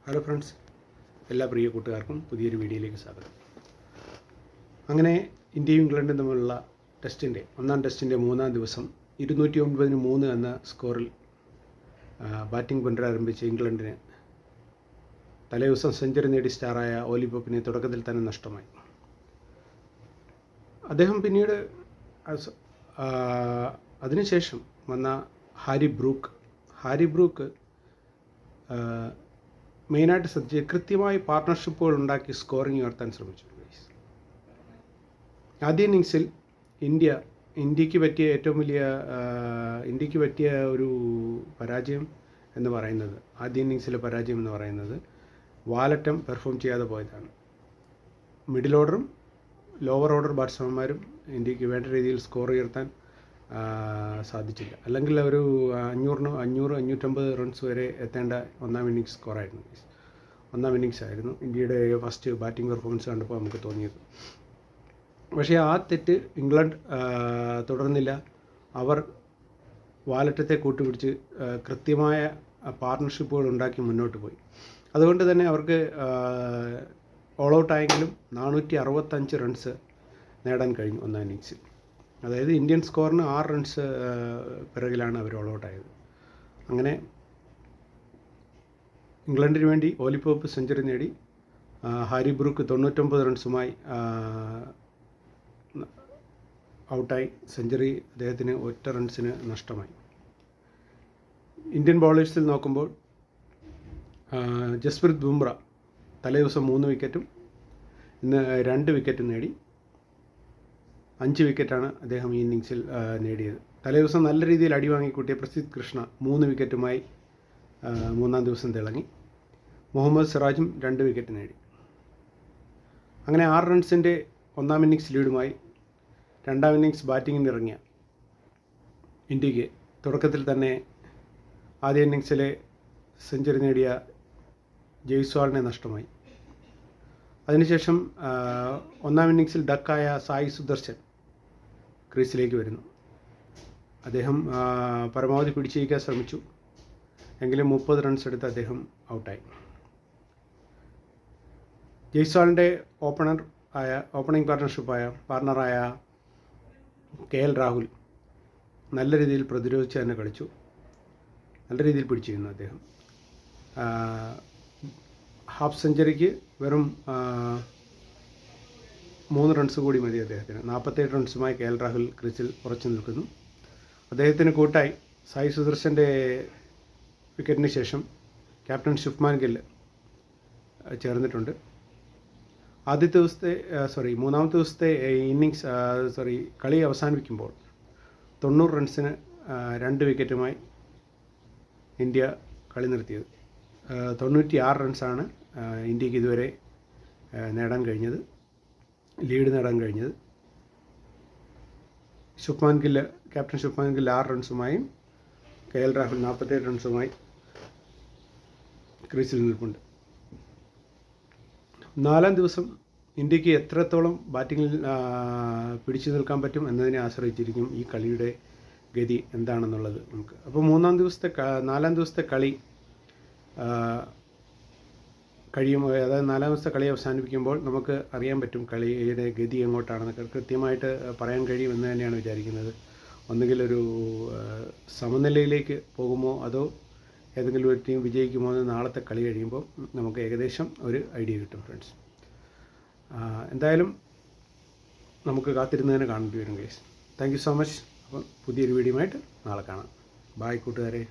Hello friends, എല്ലാ പ്രിയ കൂട്ടുകാർക്കും പുതിയൊരു വീഡിയോയിലേക്ക് സ്വാഗതം. അങ്ങനെ ഇന്ത്യയും ഇംഗ്ലണ്ടും തമ്മിലുള്ള ഒന്നാം ടെസ്റ്റിൻ്റെ മൂന്നാം ദിവസം 209-3 എന്ന സ്കോറിൽ ബാറ്റിംഗ് പുനരാരംഭിച്ച ഇംഗ്ലണ്ടിന് തലേദിവസം സെഞ്ചുറി നേടി സ്റ്റാറായ ഓലി പോപ്പിനെ തുടക്കത്തിൽ തന്നെ നഷ്ടമായി. അദ്ദേഹം പിന്നീട് അതിനുശേഷം വന്ന ഹാരി ബ്രൂക്ക് മെയിനായിട്ട് ശ്രദ്ധിച്ച് കൃത്യമായി പാർട്ട്ണർഷിപ്പുകൾ ഉണ്ടാക്കി സ്കോറിംഗ് ഉയർത്താൻ ശ്രമിച്ചു. ആദ്യ ഇന്നിങ്സിൽ ഇന്ത്യക്ക് പറ്റിയ ഒരു പരാജയം എന്ന് പറയുന്നത്, ആദ്യ ഇന്നിങ്സിലെ പരാജയം എന്ന് പറയുന്നത് വാലറ്റം പെർഫോം ചെയ്യാതെ പോയതാണ്. മിഡിൽ ഓർഡറും ലോവർ ഓർഡർ ബാറ്റ്സ്മാൻമാരും ഇന്ത്യക്ക് വേണ്ട രീതിയിൽ സ്കോർ ഉയർത്താൻ സാധിച്ചില്ല. അല്ലെങ്കിൽ ഒരു 500-550 റൺസ് വരെ എത്തേണ്ട ഒന്നാം ഇന്നിങ്സ് ആയിരുന്നു ഇന്ത്യയുടെ ഫസ്റ്റ് ബാറ്റിംഗ് പെർഫോമൻസ് കണ്ടപ്പോൾ നമുക്ക് തോന്നിയത്. പക്ഷേ ആ തെറ്റ് ഇംഗ്ലണ്ട് തുടർന്നില്ല. അവർ വാലറ്റത്തെ കൂട്ടുപിടിച്ച് കൃത്യമായ പാർട്ട്ണർഷിപ്പുകൾ ഉണ്ടാക്കി മുന്നോട്ട് പോയി. അതുകൊണ്ട് തന്നെ അവർക്ക് ഓൾ ഔട്ടായെങ്കിലും 465 റൺസ് നേടാൻ കഴിഞ്ഞു ഒന്നാം ഇന്നിങ്സിൽ. അതായത് ഇന്ത്യൻ സ്കോറിന് 6 റൺസ് പിറകിലാണ് അവർ ഓൾ ഔട്ടായത്. അങ്ങനെ ഇംഗ്ലണ്ടിന് വേണ്ടി ഓലി പോപ്പ് സെഞ്ചുറി നേടി. ഹാരി ബ്രൂക്ക് 99 റൺസുമായി ഔട്ടായി. സെഞ്ചുറി അദ്ദേഹത്തിന് 1 റൺസിന് നഷ്ടമായി. ഇന്ത്യൻ ബൗളേഴ്സിൽ നോക്കുമ്പോൾ ജസ്പ്രീത് ബുംറ തലേദിവസം 3 വിക്കറ്റും ഇന്ന് 2 വിക്കറ്റും നേടി. 5 വിക്കറ്റാണ് അദ്ദേഹം ഈ ഇന്നിങ്സിൽ നേടിയത്. തലേദിവസം നല്ല രീതിയിൽ അടിവാങ്ങിക്കൂട്ടിയ പ്രസിദ്ധ് കൃഷ്ണ 3 വിക്കറ്റുമായി മൂന്നാം ദിവസം തിളങ്ങി. മുഹമ്മദ് സിറാജും 2 വിക്കറ്റ് നേടി. അങ്ങനെ 6 റൺസിൻ്റെ ഒന്നാം ഇന്നിങ്സ് ലീഡുമായി രണ്ടാം ഇന്നിങ്സ് ബാറ്റിങ്ങിന് ഇറങ്ങിയ ഇന്ത്യക്ക് തുടക്കത്തിൽ തന്നെ ആദ്യ ഇന്നിങ്സിലെ സെഞ്ചുറി നേടിയ ജയ്സ്വാളിനെ നഷ്ടമായി. അതിനുശേഷം ഒന്നാം ഇന്നിങ്സിൽ ഡക്കായ സായി സുദർശൻ ക്രീസിലേക്ക് വരുന്നു. അദ്ദേഹം പരമാവധി പിടിച്ചിരിക്കാൻ ശ്രമിച്ചു, എങ്കിലും 30 റൺസ് എടുത്ത് അദ്ദേഹം ഔട്ടായി. ജയ്സ്വാളിൻ്റെ ഓപ്പണിംഗ് പാർട്ണറായ KL രാഹുൽ നല്ല രീതിയിൽ പ്രതിരോധിച്ച് തന്നെ കളിച്ചു. നല്ല രീതിയിൽ പിടിച്ചിരുന്നു അദ്ദേഹം. ഹാഫ് സെഞ്ചുറിക്ക് വെറും 3 റൺസ് കൂടി മതി അദ്ദേഹത്തിന്. 47 റൺസുമായി KL രാഹുൽ ക്രീസിൽ ഉറച്ചു നിൽക്കുന്നു. അദ്ദേഹത്തിന് കൂട്ടായി സായി സുദർശൻ്റെ വിക്കറ്റിന് ശേഷം ക്യാപ്റ്റൻ ശുഭ്മാൻ ഗിൽ ചേർന്നിട്ടുണ്ട്. മൂന്നാമത്തെ ദിവസത്തെ കളി അവസാനിപ്പിക്കുമ്പോൾ 90 റൺസിന് 2 വിക്കറ്റുമായി ഇന്ത്യ കളി നിർത്തിയത്. 96 റൺസാണ് ഇന്ത്യക്ക് ഇതുവരെ ലീഡ് നേടാൻ കഴിഞ്ഞത്. ക്യാപ്റ്റൻ ശുഭ്മാൻ ഗിൽ 6 റൺസുമായും KL രാഹുൽ 47 റൺസുമായി ക്രീസിൽ നിൽപ്പുണ്ട്. 4ാം ദിവസം ഇന്ത്യക്ക് എത്രത്തോളം ബാറ്റിങ്ങിൽ പിടിച്ചു നിൽക്കാൻ പറ്റും എന്നതിനെ ആശ്രയിച്ചിരിക്കും ഈ കളിയുടെ ഗതി എന്താണെന്നുള്ളത് നമുക്ക്. അപ്പോൾ 4ാം ദിവസത്തെ കളി കഴിയുമ്പോൾ, അതായത് 4ാം ദിവസത്തെ കളി അവസാനിപ്പിക്കുമ്പോൾ നമുക്ക് അറിയാൻ പറ്റും കളിയുടെ ഗതി എങ്ങോട്ടാണെന്നൊക്കെ കൃത്യമായിട്ട് പറയാൻ കഴിയുമെന്ന് തന്നെയാണ് വിചാരിക്കുന്നത്. ഒന്നുകിൽ ഒരു സമനിലയിലേക്ക് പോകുമോ അതോ ഏതെങ്കിലും ഒരു ടീം വിജയിക്കുമോ എന്ന് നാളത്തെ കളി കഴിയുമ്പോൾ നമുക്ക് ഏകദേശം ഒരു ഐഡിയ കിട്ടും ഫ്രണ്ട്സ്. എന്തായാലും നമുക്ക് കാത്തിരുന്ന് തന്നെ കാണേണ്ടി വരും guys. Thank you so much. അപ്പോൾ പുതിയൊരു വീഡിയോ ആയിട്ട് നാളെ കാണാം. ബായ് കൂട്ടുകാരെ.